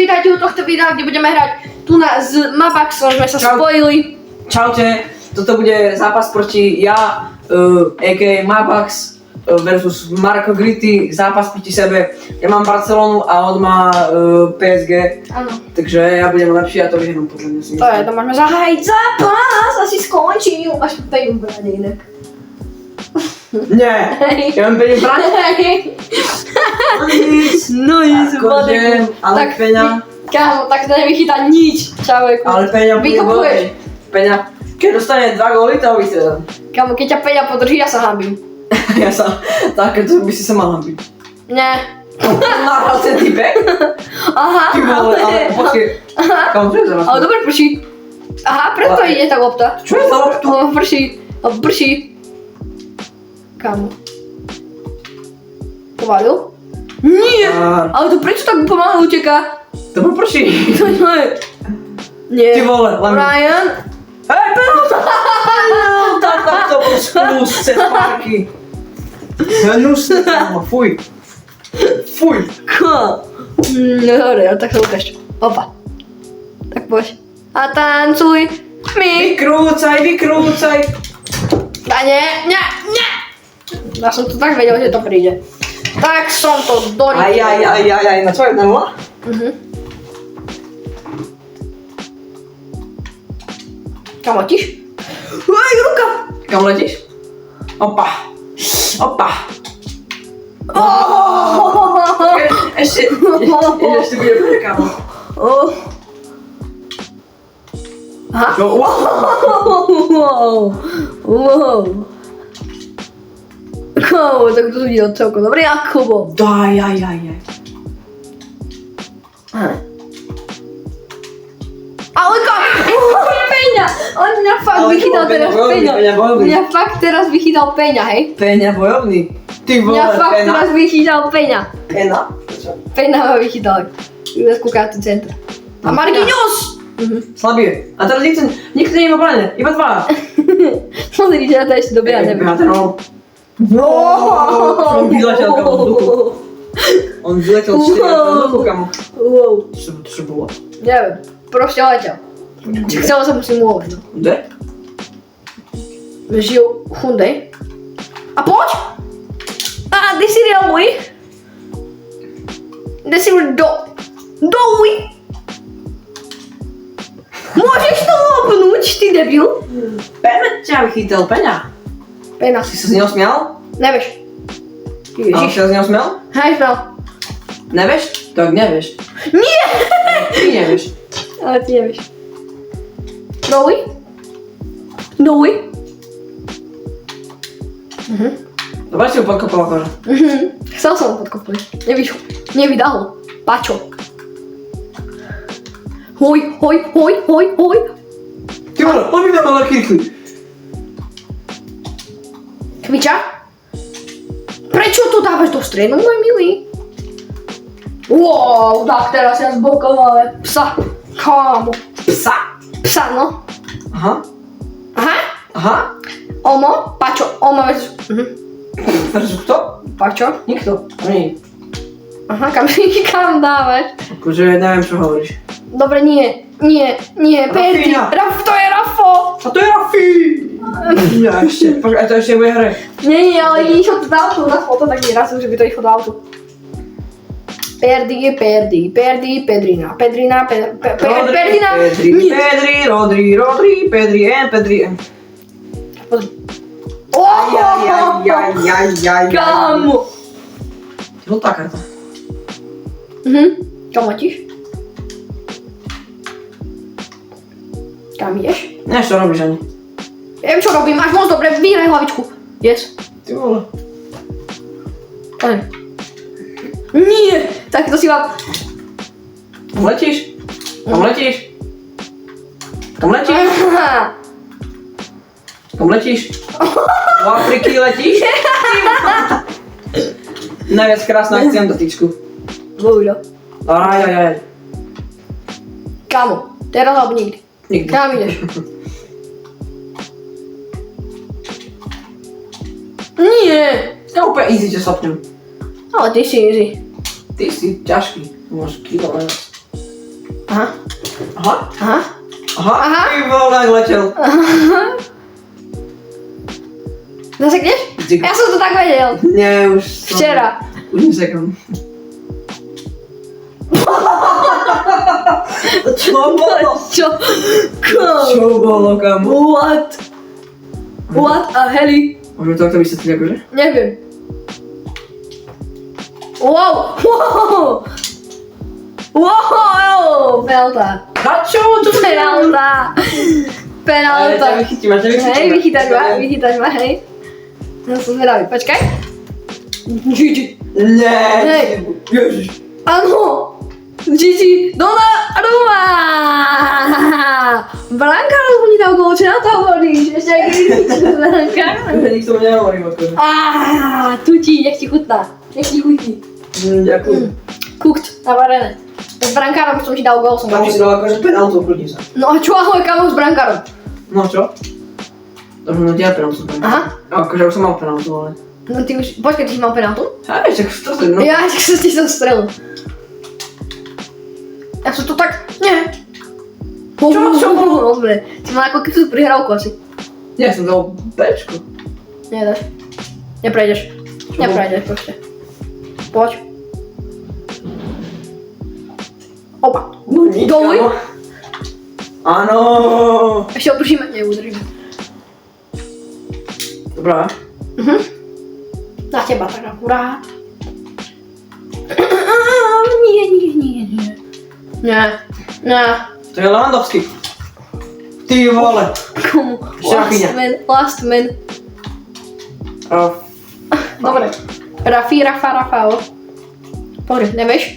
vítajte u tohto videa, kde budeme hrať tu s Mapaxom, sme sa spojili. Čaute, toto bude zápas proti ja, a.k.a. Mapax versus Marko Gritty, zápas proti sebe. Ja mám Barcelonu a on má PSG, Áno. takže ja budem lepší a to vyhrám podľa mňa si To je, to môžeme zahájiť zápas, asi skončil, až tady ubrane inak. Nie, ja mám peniaze brať? No Akože, ale tak, Peňa. Kámo, tak to nevychytá nič, čauveku. Ale Peňa bude Vykopuješ. Peňa, keď dostane 2 góly, to vystrelám. Kámo, keď ťa Peňa podrží, ja sa hambím. Ja sa, takéto by si sa mal hambiť. Nie. Nahral ten typek? Aha, Ty vole, ale počkej. Kam to je za vás? ale dobre prší. Aha, preto Ale- ide tá lopta. Čo je za loptu? Prší. Kámo. Povalil? Nie! Ale to prečo tak pomaly uteká? To bol prší. To je... Nie. Ty vole, len... Ryan? Hej, penálta! Tak to bol sklus cez parky. Hnusné, kámo, fuj. Fuj. No dobre, tak sa ukáž. Opa. Tak poď. A tancuj. Mi. Vykrúcaj. A nie. Ja som to tak vedel, že to príde. Tak som to dorýchil. Aj, na čo je 1-0? Kam letíš? Ej, ruka! Kam letíš? Opa. Ešte bude prvé, kámo. Aha. No, Wow. Kámo, tak to videl celkom dobre, Jakobo. Aj. Ale Peňa! On mňa fakt Ale vychytal čo, teraz Peňa Peňa. bojovný. Mňa fakt teraz vychytal Peňa, hej? Peňa bojovný. Ty vole, Mňa fakt Peňa. teraz vychytal Peňa. Peňa? Čo? Peňa ma vychytal. Ide skúkať ten centr. A Marquinhos! Slabý je. A teraz nikto nie má bráne, iba 2. Pozri, že na to ešte dobre, ja neviem. On vyletel kamo z vzduchu. On vyletel 4 z vzduchu kamo. Wow. Čo bolo? Neviem, proste letel. Chcel som si môcť. Kde? Žil Hyundai. A poď! A, ty si real môj. Ty si dowi. Môžeš to lopnúť, ty debil? Peňa ťa vychytal, Peňa. Pena. Si sa z neho smial? Nevieš. Ty Ale Ježiš. si sa z neho smial? Hej, spel. Nevieš? Tak nevieš. Nie! Ty nevieš. Ale ty nevieš. Dowi? Dobre si ho podkopal akože. Chcel som ho podkopnúť. Nevydal ho. Pačo. Hoj. Ty vole, on mi dal na kirkli. Kviča? Prečo to dávaš do stredu, môj milý? Wow, tak teraz ja zblokoval psa. Kámo. Psa, no. Aha. Omo, Pačo, Omo versus... Versus kto? Pačo. Nikto. Nie. Aha, kam dávaš? Akože neviem, čo hovoríš. Dobre, nie, Perdi. Rafinha. To je Rafo. A to je Rafi! Ja ešte, počkaj, to ešte bude hre. Nie, ale išlo to do autu, na foto tak raz, že by to išlo do autu. Perdi, Pedrina. Perdina. Pedri, N. Pozri. Aj. Kámo. Žltá karta. Kam letíš? Kam ideš? Nevieš, čo robíš ani. Viem, čo robím, máš moc dobre, vyhraj hlavičku. Yes. Ty vole. Poďme. Nie, tak to si vám... Kam letíš? Kam letíš? Do Afriky letíš? Najviac krásna akcia na dotyčku. Bohužel. Aj. Kámo, teraz alebo nikdy. Nikdy. Kam ideš? Nie. Ja úplne easy ťa slapnem. Ale ty si easy. Ty si ťažký. Máš kilo na nás. Aha. Aha. Aha. Aha. Aha. Ty vole, jak letěl. Zasekneš? Ty- Já jsem to tak věděl. Ne, už... Včera. Už neseknu. Čo bolo? Čo? Čo bolo, kamo? What? What a heli? Môžeme to takto vysvetliť akože? Neviem. Wow! Wow! Wow! Penalta. A čo? Čo to je? Penalta. Penalta. Vychytí ma, Hej, vychytáš ma, hej. Ja som zvedavý, počkaj. Gigi. Ne. Hej. Ježiš. Áno. Gigi, Donnarumma! Brankár mi dal gól, čo na to hovoríš? Ešte aj Gigi, brankár. Nikto mi nehovorím akože. Tuti, nech ti chutná. Nech ti chutí. Ďakujem. Cooked, navarené. S brankárom som ti dal gól, som Tam si dal akože penaltu, kľudne sa. No a čo ahoj, kamo, s brankárom? No čo? Dobre, no ja penaltu. Aha. Akože už som mal penaltu, ale... No ty už, počkaj, ty si mal penaltu? Hej, čak čo to je, no. Ja, tak som ti to strelil. Ja som to tak, nie. Čo? Dobre, si mal ako keby prihrávku asi. Ja som dal Bčko. Nedáš. Neprejdeš. Neprejdeš proste. Poď. Opa. No nič, Doluj. kamo. Áno. Ešte opržíme, neudržíme. Dobrá. Na teba tak akurát. Nie. Nie. To je Lewandowski. Ty vole. Komu? Šachyňa. Last man. Dobre. Rafao. Pozri, nevieš?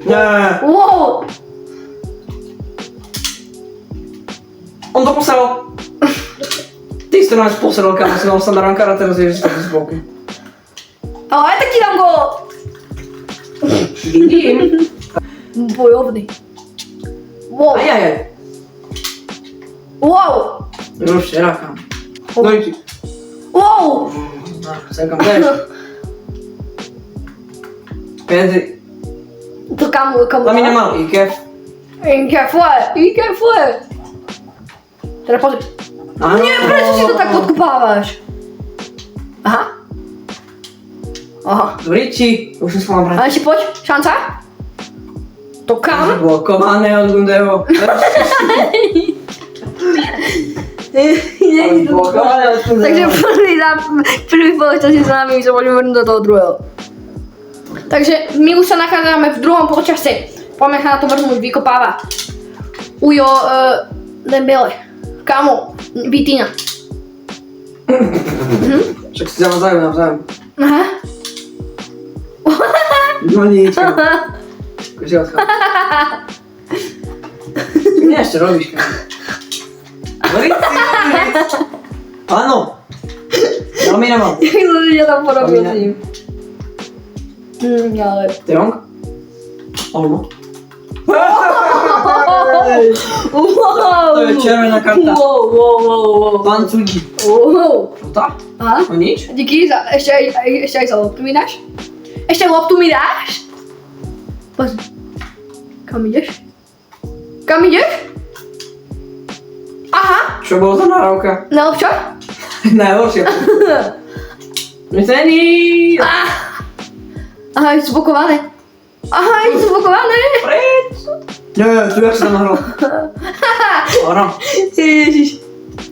Ne. Wow! On to posral. Ty si to nás posral, kamo, si mal sa na rankára, teraz je, že si tak z boky. Ale aj tak ti dám gól. Vidím. Bojovný. Wow. Ajajaj. Wow. Už včera, kamo. No i ti. Wow. Sem kam jdeš. Pedri. To kamo. Lamine mal, Ikef. Inke fue. Teda pozri. Áno. Nie, prečo si to tak podkopávaš? Aha. Riči. Už som sa mal brať. A ešte poď, šanca. To kam? Blokované od Gundeho. Blokované od Gundeho. Takže prvý polčas je za nami, my sa môžeme vrnúť do toho druhého. Takže my už sa nachádzame v druhom polčase. Poďme sa na to vrnúť, vykopáva. Ujo, Dembele. Kamo, Vitina. Však si navzájom. Aha. No nič. Akože odchádza. Nie, ešte robíš, kamo. Riči. Áno. Lamine mal. Jak som si tam porobil s ním. Ale... De Jong? Olmo. Wow. To je červená karta. Wow. Pán Cudí. Wow. Žltá? Aha. No nič? Díky, ešte aj za loptu mi dáš? Ešte loptu mi dáš? Pozri. Kam ideš? Aha. Čo bolo za nahrávka? Najlepšia? Najhoršia. Myslení! Aha, je zblokované. Preč! Nie, tu ja som nahral. Áno. Ježiš.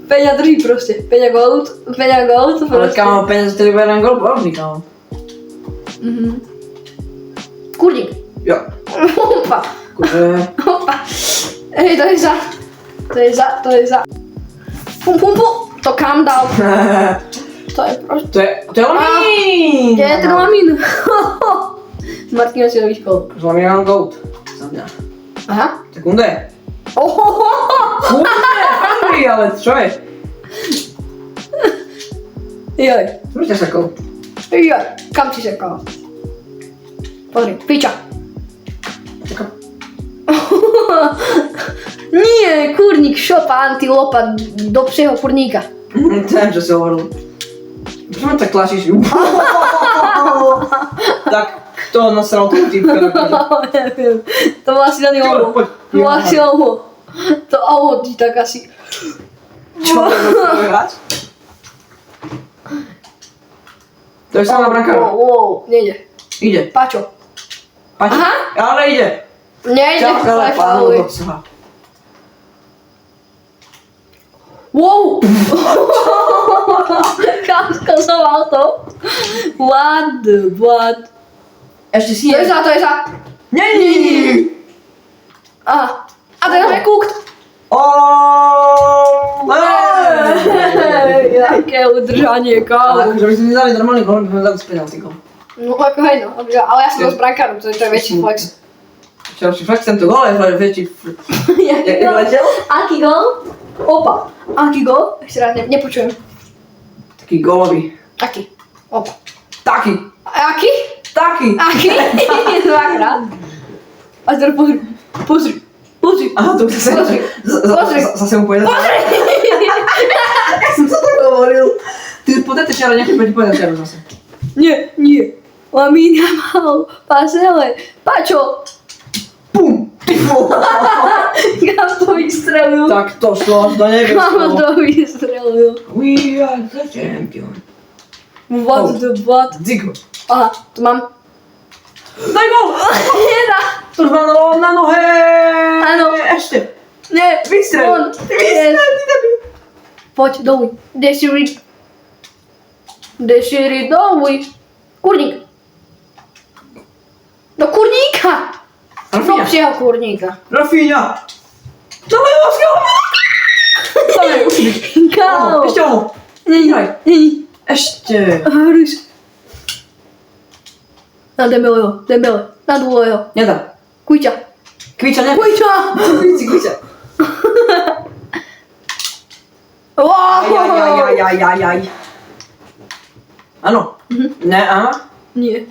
Peňa drží proste. Peňa gold Ale proste. kámo, peniaze tedy bude len gol borobný, kámo. Kurník. Jo. Opa. Akože... Hej, to je za. Pum. To kam dal. To je proste. To je Lamín! Je to Lamín. Martina si robí školu. Lamín mám gold. Za mňa. Aha. Sekunde. Ohohoho. Hungry, ale čo je? Joj. Tu ťa sekol. Kam si sekal? Pozri, piča. Čakám. Nie, kurník, šopa, antilopa do psieho kurníka. Viem, čo si hovoril. Prečo ma tak tlačíš? Tak, Kto nasral tú typka? Neviem. To bol asi daný ovo. Poď, To bol asi ovo. To ovo ti tak asi. Čo to môžeme hrať? To je sama brankára. Wow, nejde. Ide. Pačo. Paťo. Aha. Ale ide. Nejde, Čak, to ale je pánu faul. docela. Wow! Kam som mal to? What? Ešte si To je za. Nie. Aha. A ten je kúkt. Jaké udržanie, Ale kámo. akože by sme nedali normálny gól, by sme dali z penalty gól. No ako hej no, ale ja som to s brankárom, to je väčší flex. Či fakt tento gól je väčší. Jak letel? Aký gól? Opa. Aký gól? Ešte raz nepočujem. Taký gólový. Aký? Opa. Taký. Aký? Taký. Aký? Dvakrát. A teraz pozri. Aha, to zase... Pozri. Zase mu povedal. Pozri! Ja som to tak hovoril. Ty po tejto čare nechaj ti povedať čaru zase. Nie. Lamín mal pasele. Pačo. Pum! Ty vole. Kam to vystrelil? Tak to šlo až do Kam nebeského. to vystrelil? We are the champion. What the what? Zigo. Aha, tu mám. Daj gol! Nedá. To už mám na nohe! Áno. Ešte! Nie. Vystrel! On. Vystrel! Poď, dovuj. Deširi, dovuj. Kurník. Do kurníka. Do Rafinha! pšieho kurníka. Rafinha! Dawaj, Oskar! Dawaj, musí byť. Kámo. Ešte ono! Nie. Ešte! Hrus. Na Dembeleho. Na Dembeleho. Nedá. Kujťa. Kviča, ne? Kujťa. Kviča. Ajajajajajajaj. Áno. Ne, áno. Nie.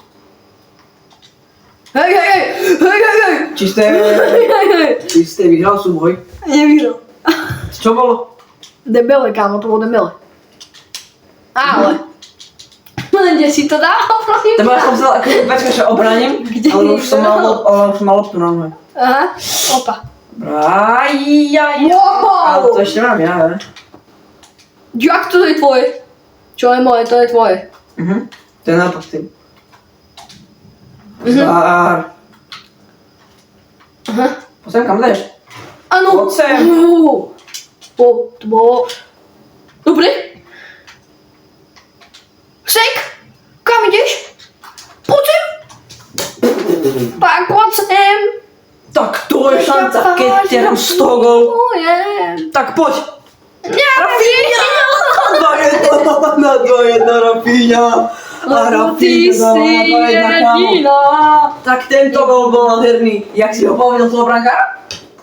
Hej. Čisté. Čisté, vyhral súboj. Nevyhral. Čo bolo? Dembele, kámo, to bol Dembele. Ale. Kde si to dal, prosím? Teba som chcel, akože počkaj, že obránim, Kde ale už si som to mal, dal? už mal loptu na nohe. Aha, opa. Ajajaj. Wow. Ale to ešte mám ja, ne? Jak to je tvoje? Čo je moje, to je tvoje. To je nápad tým. Zdár. Aha. Poď kam jdeš? Áno. Poď sem. To bolo... Dobre. Sek, kam ideš? Poď sem. Tak poď sem. Tak to je šanca, keď ti dám 100 gól. Tak poď. Rafinha! 2-1 na 2-1 Rafinha. A Rafinha dala 2-1 kámo. Tak tento gól bol nádherný. Jak si ho povedal toho brankára?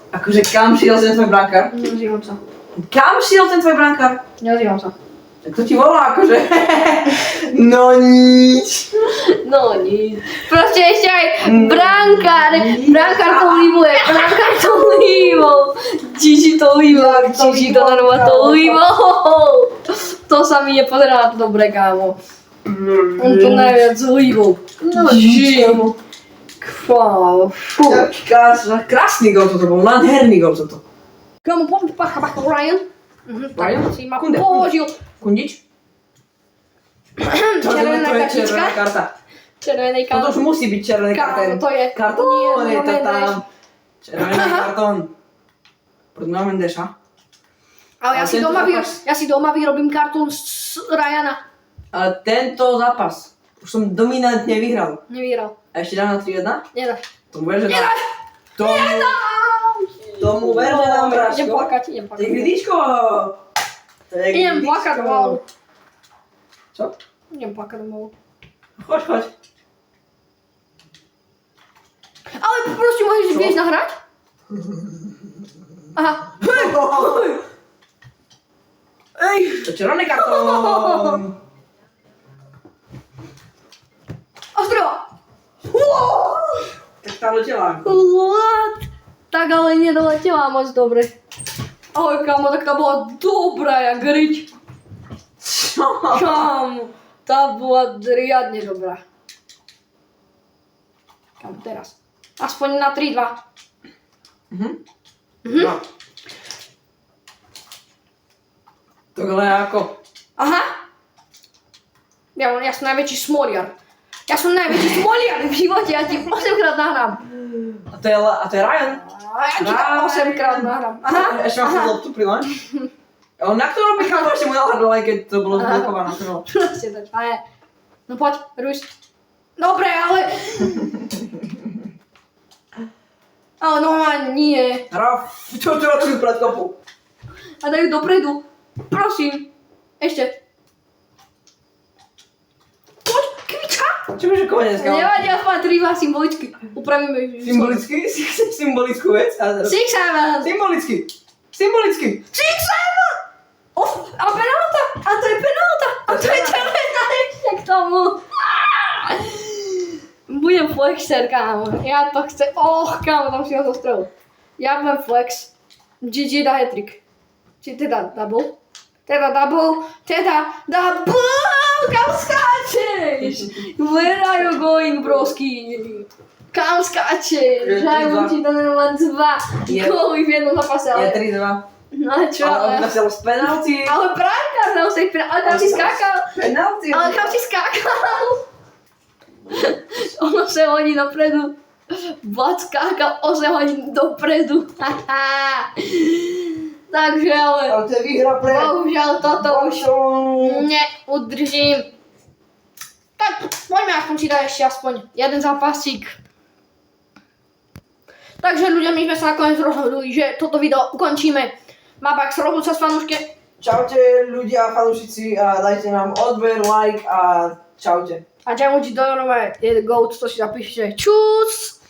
Akože kam šiel ten tvoj brankár? Neozývam sa. Kam šiel ten tvoj brankár? Neozývam sa. Tak to ti volá akože. No nič. No nic. Proste ešte aj brankár to líbuje, brankár to líbol. Čiži to líbol, čiži to normálne to líbol. To sa mi nepozerá na to dobre, kámo. On to najviac líbol. No čiži. Kámo, fú. Krásny gól toto bol, nádherný gól toto. Kámo, poďme pacha, Ryan. Ryan? Si ma Kunde. položil. Kundič? Červená To je červená kartička. karta. Červený Toto kámo. už musí byť červený kartón. Kámo, to je. Kartón Nie, je to Nuno tam. Mendes. Červený kartón. Pro Nuno Mendeša. Ale A tento zápas? ja si doma vyrobím kartón z Ryana. Ale tento zápas už som dominantne vyhral. Nevyhral. A ešte dám na 3-1? Nedá. Tomu ver, že dám. Tomu ver, že dám, Idem Braško. plakať, To je gridíčko. Idem plakať domov. Čo? Idem plakať domov. Choď. Ale proste môžeš, vieš nahrať? Aha. Ej. To červený kartón. Ostrova. Tak tá letela. What? Tak ale nedoletela moc dobre. Ahoj kámo, tak tá bola dobrá jak riť. Čo? Kámo, tá bola riadne dobrá. Kam teraz? Aspoň na 3-2. No. Tohle ako? Aha. Ja som najväčší smoliar. Ja som najväčší smoliar v živote, ja ti 8-krát nahrám. A to je Ryan. A ja ti 8-krát nahrám. Aha. Ešte mám loptu pri len. Na ktorom by kámo ešte mu nahradil, aj keď to bolo zblokované. Proste tak. Ale... No poď, Ruš. Dobre, ale... Ale normálne nie. Raf, čo ročím pred kopu? A dajú dopredu. Prosím. Ešte. Poď, kvička. Čo môže konec, kámo? Nevadí, aspoň 3-2 symbolicky. Upravíme. Symbolicky? Symbolickú vec? 6-7. Symbolicky! 6-7. A penálta. A to je penálta. A to je červená ešte k tomu. Budem flexer, kámo. Ja to chcem. Kámo, tam si ho zostrel. Ja budem flex. GG dá hat-trick. Či teda double? Teda double. Kam skáčeš? Where are you going, broski? Kam skáčeš? Žajmu ti to len 2 góly v jednom zápase, ale... Je 3-2. No a čo? Ale on nasel z penalty. Ale Branka znal sa ich penalty. Ale kam si skákal? Penalty. Ale kam si skákal? Ono sa hodí dopredu. Vlad skákal 8 hodín dopredu. Takže ale... Ale to je výhra pre... Bohužiaľ toto už neudržím. Tak poďme aspoň si dať ešte aspoň jeden zápasík. Takže ľudia, my sme sa nakoniec rozhodli, že toto video ukončíme. Mabax, rozhľud sa s fanúške. Čaute ľudia, fanúšici, a dajte nám odber, like a čaute. A Jamuji Doronové je GOAT, to si zapíšte. Čus!